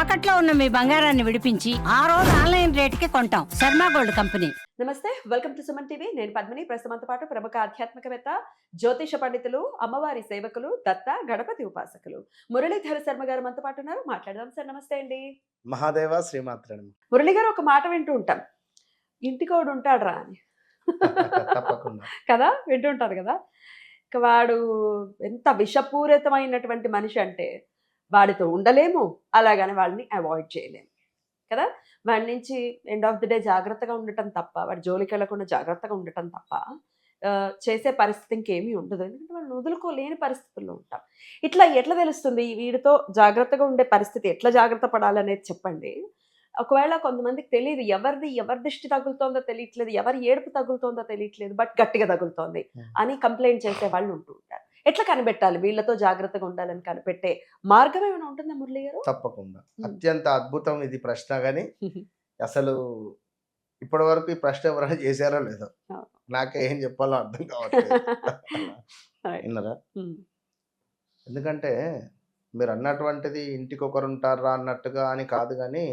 తాకట్లో ఉన్న మీ బంగారాన్ని విడిపించి ఆ రోజు ఆన్లైన్ రేటుకి కొంటాం. Sharma gold company. నమస్తే, వెల్కమ్ టు సుమన్ టీవీ. నేను పద్మిని. ప్రస్తుతంతో పాటు ప్రముఖ ఆధ్యాత్మికవేత్త, జ్యోతిష పండితులు, అమ్మవారి సేవకులు, దత్త గణపతి ఉపాసకులు మురళీధర శర్మ గారు మనతో పాటు ఉన్నారు. మాట్లాడదాం సార్. నమస్తే అండి. మహాదేవ శ్రీమాత్రం. మురళి గారు, ఒక మాట వింటూ ఉంటాం, ఇంటికోడు ఉంటాడురా అని. తప్పకుండా కదా, వింటూ ఉంటారు కదా. ఇక వాడు ఎంత విషపూరితమైనటువంటి మనిషి అంటే వాడితో ఉండలేము, అలాగని వాళ్ళని అవాయిడ్ చేయలేము కదా. వాడి నుంచి ఎండ్ ఆఫ్ ది డే జాగ్రత్తగా ఉండటం తప్ప, వాడి జోలికి వెళ్ళకుండా జాగ్రత్తగా ఉండటం తప్ప చేసే పరిస్థితి ఇంకేమీ ఉండదు. ఎందుకంటే వాళ్ళు వదులుకోలేని పరిస్థితుల్లో ఉంటాం. ఇట్లా ఎట్లా తెలుస్తుంది వీడితో జాగ్రత్తగా ఉండే పరిస్థితి, ఎట్లా జాగ్రత్త పడాలనేది చెప్పండి. ఒకవేళ కొంతమందికి తెలియదు, ఎవరి దిష్టి తగులుతోందో తెలియట్లేదు, ఎవరి ఏడుపు తగులుతోందో తెలియట్లేదు, బట్ గట్టిగా తగులుతోంది అని కంప్లైంట్ చేసే వాళ్ళు ఉంటూ ఉంటారు. ఎట్లా కనిపెట్టాలి, వీళ్ళతో జాగ్రత్తగా ఉండాలని కనిపెట్టే మార్గం ఏమైనా ఉంటుందా మురళి గారు? తప్పకుండా. అత్యంత అద్భుతం ఇది ప్రశ్న. కానీ అసలు ఇప్పటి వరకు ఈ ప్రశ్న ఎవరైనా చేశారో లేదో, నాకే ఏం చెప్పాలో అర్థం కావట్లేదు. విన్నారా? ఎందుకంటే మీరు అన్నటువంటిది ఇంటికి ఒకరు ఉంటారా అన్నట్టుగా అని కాదు, కానీ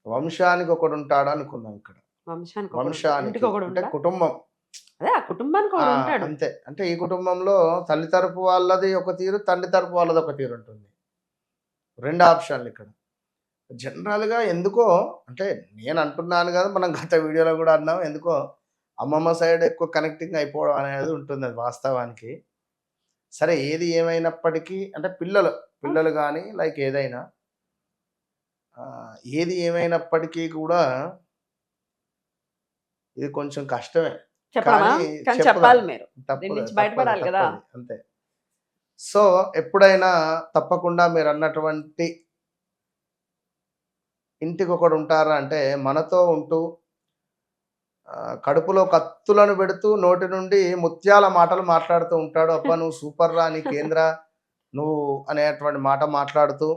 వంశానికి ఒకడు ఉంటాడా అనుకున్నాం ఇక్కడ. వంశానికి అంటే కుటుంబం, అదే ఆ కుటుంబానికి అంతే. అంటే ఈ కుటుంబంలో తల్లి తరపు వాళ్ళది ఒక తీరు, తండ్రి తరపు వాళ్ళది ఒక తీరు ఉంటుంది. రెండు ఆప్షన్లు ఇక్కడ. జనరల్గా ఎందుకో, అంటే నేను అంటున్నాను కదా, మనం గత వీడియోలో కూడా అన్నాం, ఎందుకో అమ్మమ్మ సైడ్ ఎక్కువ కనెక్టింగ్ అయిపోవడం అనేది ఉంటుంది. అది వాస్తవానికి. సరే, ఏది ఏమైనప్పటికీ అంటే పిల్లలు కానీ లైక్ ఏదైనా ఏది ఏమైనప్పటికీ కూడా ఇది కొంచెం కష్టమే. చెప్పాలి మీరు, బయటపడాలి కదా. అంతే. సో ఎప్పుడైనా తప్పకుండా మీరు అన్నటువంటి ఇంటికి ఒకడు ఉంటారా అంటే, మనతో ఉంటూ కడుపులో కత్తులను పెడుతూ నోటి నుండి ముత్యాల మాటలు మాట్లాడుతూ ఉంటాడు. అబ్బా నువ్వు సూపర్ రా, నీ కేంద్ర నువ్వు అనేటువంటి మాట మాట్లాడుతూ,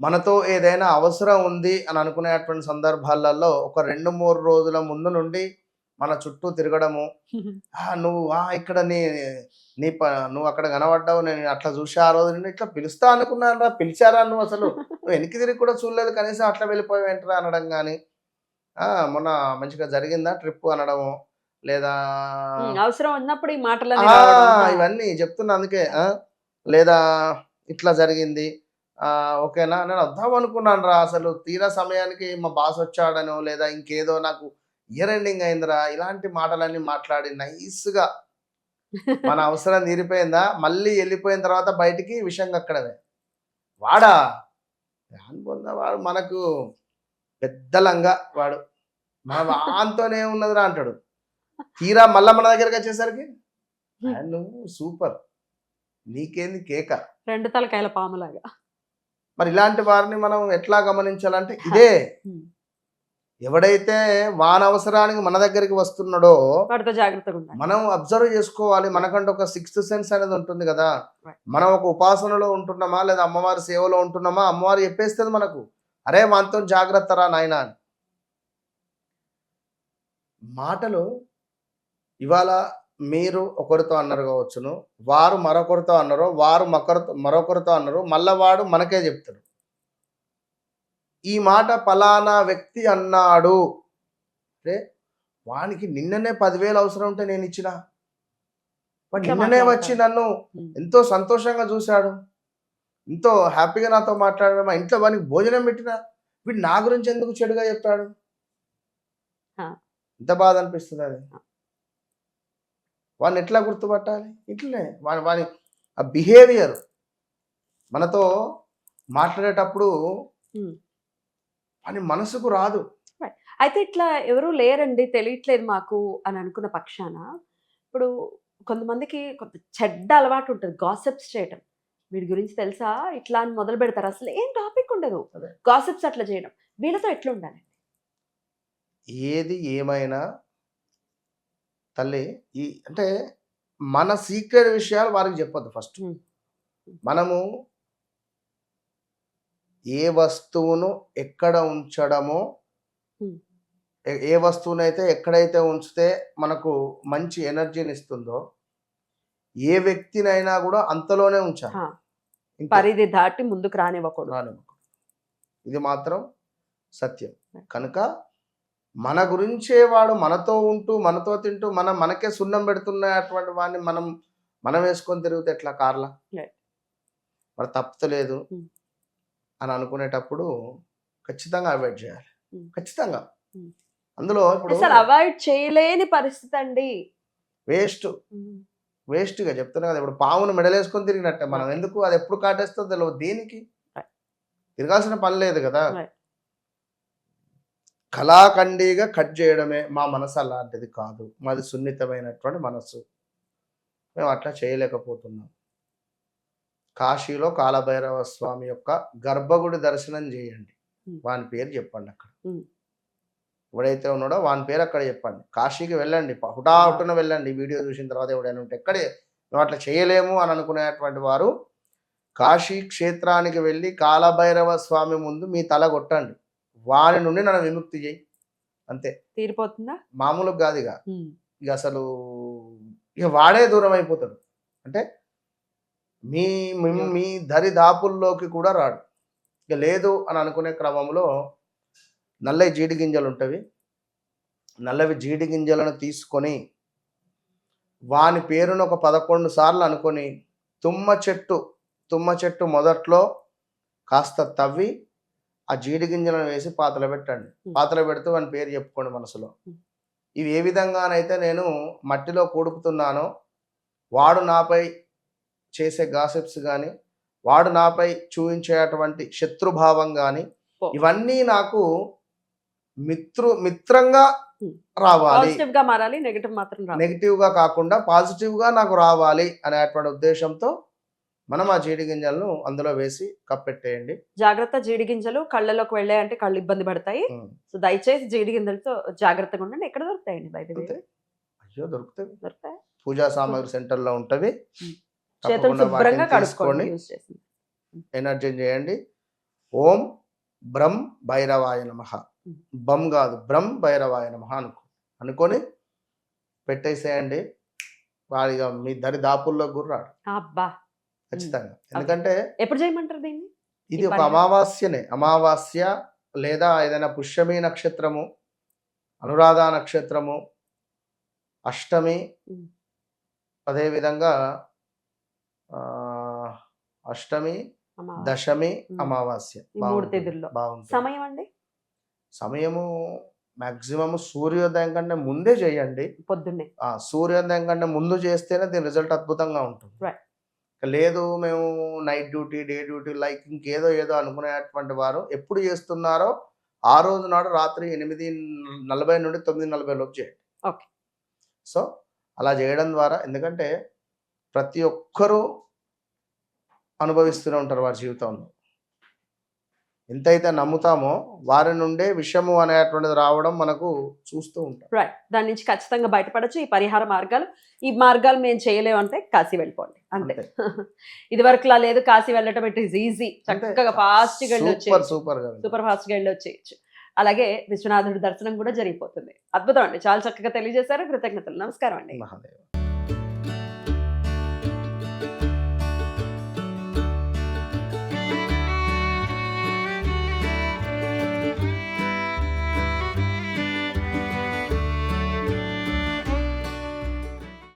మనతో ఏదైనా అవసరం ఉంది అని అనుకునేటువంటి సందర్భాలలో ఒక 2-3 రోజుల ముందు నుండి మన చుట్టూ తిరగడము. నువ్వు ఇక్కడ నువ్వు అక్కడ కనబడ్డావు, నేను అట్లా చూసా, ఆ రోజు నేను ఇట్లా పిలుస్తా అనుకున్నాను రా, పిలిచారా నువ్వు, అసలు నువ్వు వెనక్కి తిరిగి కూడా చూడలేదు, కనీసం అట్లా వెళ్ళిపోయావేంట్రా అనడం. కానీ మొన్న మంచిగా జరిగిందా ట్రిప్ అనడము, లేదా అవసరం ఉన్నప్పుడు ఈ మాటలు ఇవన్నీ చెప్తున్నా. అందుకే లేదా ఇట్లా జరిగింది, ఓకేనా, నేను వద్దాం అనుకున్నాను రా, అసలు తీరా సమయానికి మా బాస్ వచ్చాడనో, లేదా ఇంకేదో నాకు ఇయర్ ఎండింగ్ అయిందిరా, ఇలాంటి మాటలన్నీ మాట్లాడి నైస్గా మన అవసరం తీరిపోయిందా, మళ్ళీ వెళ్ళిపోయిన తర్వాత బయటికి విషయం కక్కడమే. వాడా దాని పొందా వాడు మనకు పెద్ద లంగా, వాడు మన వాంతోనే ఉన్నదిరా అంటాడు. తీరా మళ్ళా మన దగ్గరకు వచ్చేసరికి నువ్వు సూపర్, నీకేంది కేక, 2 తలకాయల పాములాగా. మరి ఇలాంటి వారిని మనం ఎట్లా గమనించాలంటే, ఇదే ఎవడైతే వాన అవసరానికి మన దగ్గరికి వస్తున్నాడో వాడితో జాగ్రత్తగా ఉండాలి. మనం అబ్జర్వ్ చేసుకోవాలి. మనకంటే ఒక 6th సెన్స్ అనేది ఉంటుంది కదా. మనం ఒక ఉపాసనలో ఉంటున్నామా, లేదా అమ్మవారి సేవలో ఉంటున్నామా, అమ్మవారు చెప్పేస్తుంది మనకు, అరే మనతో జాగ్రత్త రా నాయన అని. మాటలు ఇవాళ మీరు ఒకరితో అన్నారు కావచ్చును, వారు మరొకరితో అన్నారు, వారు మరొకరితో అన్నారు, మళ్ళా వాడు మనకే చెప్తాడు, ఈ మాట పలానా వ్యక్తి అన్నాడు అంటే వానికి నిన్ననే 10,000 అవసరం ఉంటే నేను ఇచ్చిన, వాడు నిన్ననే వచ్చి నన్ను ఎంతో సంతోషంగా చూశాడు, ఎంతో హ్యాపీగా నాతో మాట్లాడాడు, మా ఇంట్లో వానికి భోజనం పెట్టినా, వీడు నా గురించి ఎందుకు చెడుగా చెప్పాడు, ఎంత బాధ అనిపిస్తుంది. అది వాడిని ఎట్లా గుర్తుపట్టాలి? ఇట్లనే వాని ఆ బిహేవియర్ మనతో మాట్లాడేటప్పుడు అని మనసుకు రాదు. అయితే ఇట్లా ఎవరు లేరండి, తెలియట్లేదు మాకు అని అనుకున్న పక్షాన, ఇప్పుడు కొంతమందికి కొంత చెడ్డ అలవాటు ఉంటుంది, గాసిప్స్ చేయటం. వీడి గురించి తెలుసా ఇట్లా అని మొదలు పెడతారు, అసలు ఏం టాపిక్ ఉండదు, గాసిప్స్ అట్లా చేయడం. వీళ్ళతో ఎట్లా ఉండాలి? ఏది ఏమైనా తల్లి, అంటే మన సీక్రెట్ విషయాలు వారికి చెప్పొద్దు. ఫస్ట్ మనము ఏ వస్తువును ఎక్కడ ఉంచడమో, ఏ వస్తువునైతే ఎక్కడైతే ఉంచితే మనకు మంచి ఎనర్జీని ఇస్తుందో, ఏ వ్యక్తినైనా కూడా అంతలోనే ఉంచాలి. ఇంతే. పరిధి దాటి ముందుకు రానివ్వకూడదు. రానివ్వకు. ఇది మాత్రం సత్యం. కనుక మన గురించే వాడు మనతో ఉంటూ మనతో తింటూ మనకే సున్నం పెడుతున్నటువంటి వాడిని మనం వేసుకొని తిరిగితే ఎట్లా కార్లా? Right. మరి తప్పలేదు Hmm. అని అనుకునేటప్పుడు ఖచ్చితంగా అవాయిడ్ చేయాలి. Hmm. ఖచ్చితంగా. Hmm. అందులో ఇప్పుడు అసలు అవాయిడ్ చేయలేని పరిస్థితి అండి. వేస్ట్గా చెప్తున్నా కదా, ఇప్పుడు పామును మెడలేసుకొని తిరిగినట్టే. మనం ఎందుకు అది ఎప్పుడు కాటేస్తుందో తెలియదు. దేనికి Right. తిరగాల్సిన పని లేదు కదా. Right. కళాఖండిగా కట్ చేయడమే. మా మనసు అలాంటిది కాదు, మాది సున్నితమైనటువంటి మనస్సు. మేము అట్లా చేయలేకపోతున్నాం. కాశీలో కాలభైరవ స్వామి యొక్క గర్భగుడి దర్శనం చేయండి. వాని పేరు చెప్పండి అక్కడ. ఎవడైతే ఉన్నాడో వాని పేరు అక్కడ చెప్పండి. కాశీకి వెళ్ళండి, హుటాహుటున వెళ్ళండి. వీడియో చూసిన తర్వాత ఎవడైనా ఉంటే ఎక్కడే మేము అట్లా చేయలేము అని అనుకునేటువంటి వారు కాశీ క్షేత్రానికి వెళ్ళి కాలభైరవ స్వామి ముందు మీ తల కొట్టండి. వారి నుండి నన్ను విముక్తి చేయి, అంతే. తీరిపోతుందా? మామూలుగా కాదు. ఇక అసలు ఇక వాడే దూరం అయిపోతాడు. అంటే మీ మీ దరిదాపుల్లోకి కూడా రాడు. ఇక లేదు అని అనుకునే క్రమంలో నల్లవి జీడి గింజలు ఉంటవి. నల్లవి జీడి గింజలను తీసుకొని వాని పేరును ఒక 11 సార్లు అనుకొని తుమ్మ చెట్టు మొదట్లో కాస్త తవ్వి ఆ జీడి గింజలను వేసి పాతలు పెట్టండి. పాతలు పెడుతూ వాని పేరు చెప్పుకోండి మనసులో. ఇవి ఏ విధంగానైతే నేను మట్టిలో కూడుకుతున్నానో, వాడు నాపై చేసే గాసిప్స్ కానీ, వాడు నాపై చూపించేటువంటి శత్రుభావం కానీ, ఇవన్నీ నాకు మిత్రంగా రావాలి. పాజిటివ్ గా మారాలి, నెగటివ్ మాత్రం రావాలి. నెగిటివ్ గా కాకుండా పాజిటివ్ గా నాకు రావాలి అనేటువంటి ఉద్దేశంతో మనం ఆ జీడి గింజలను అందులో వేసి కప్పెట్టేయండి. జాగ్రత్త, జీడి గింజలు కళ్ళలోకి వెళ్ళాయంటే కళ్ళు ఇబ్బంది పడతాయి. సో దయచేసి జీడి గింజలతో జాగ్రత్తగా ఉండండి. ఎక్కడ దొరుకుతాయండి బయట? అయ్యో దొరుకుతాయి. దొరుకుతాయి. పూజా సామాగ్రి సెంటర్ లో ఉంటవి. చేతులు శుభ్రంగా కడుక్కోండి. ఎనర్జీ చేయండి. ఓం బ్రం భైరవాయ నమః. బం కాదు, బ్రం భైరవాయ నమః అనుకొని పెట్టేసేయండి. వాడిగా మీ దరిదాపుల్లో గుర్రాడు అబ్బా ఖచ్చితంగా. ఎందుకంటే ఎప్పుడు చేయమంటారు దీన్ని? ఇది ఒక అమావాస్యనే. అమావాస్య లేదా ఏదైనా పుష్యమి నక్షత్రము, అనురాధ నక్షత్రము, అష్టమి, అదేవిధంగా అష్టమి, దశమి, అమావాస్య బాగుంటుంది. సమయం అండి? సమయము మాక్సిమం సూర్యోదయం కంటే ముందే చేయండి. పొద్దున్నే సూర్యోదయం కంటే ముందు చేస్తేనే దీని రిజల్ట్ అద్భుతంగా ఉంటుంది. లేదు మేము night duty, day duty, like ఇంకేదో అనుకునేటువంటి వారు ఎప్పుడు చేస్తున్నారో ఆ రోజు నాడు రాత్రి 8:40 నుండి 9:40 లోపు చేయండి. ఓకే. సో అలా చేయడం ద్వారా, ఎందుకంటే ప్రతి ఒక్కరూ అనుభవిస్తూనే ఉంటారు వారి జీవితంలో. ఎంతైతే నమ్ముతామో వారి నుండే విషము అనేటువంటిది రావడం మనకు చూస్తూ ఉంటాం. రైట్. దాని నుంచి ఖచ్చితంగా బయటపడచ్చు. ఈ పరిహార ఈ మార్గాలు మేము చేయలేమంటే కాశీ వెళ్ళిపోండి, అంతే. ఇది వరకులా లేదు, కాశీ వెళ్ళటం ఇట్ ఈస్ ఈజీ. చక్కగా ఫాస్ట్ గా సూపర్ ఫాస్ట్ గా వెళ్ళి వచ్చేయచ్చు. అలాగే విశ్వనాథుడి దర్శనం కూడా జరిగిపోతుంది. అద్భుతం అండి, చాలా చక్కగా తెలియజేశారు. కృతజ్ఞతలు. నమస్కారం అండి. మహాదేవ్.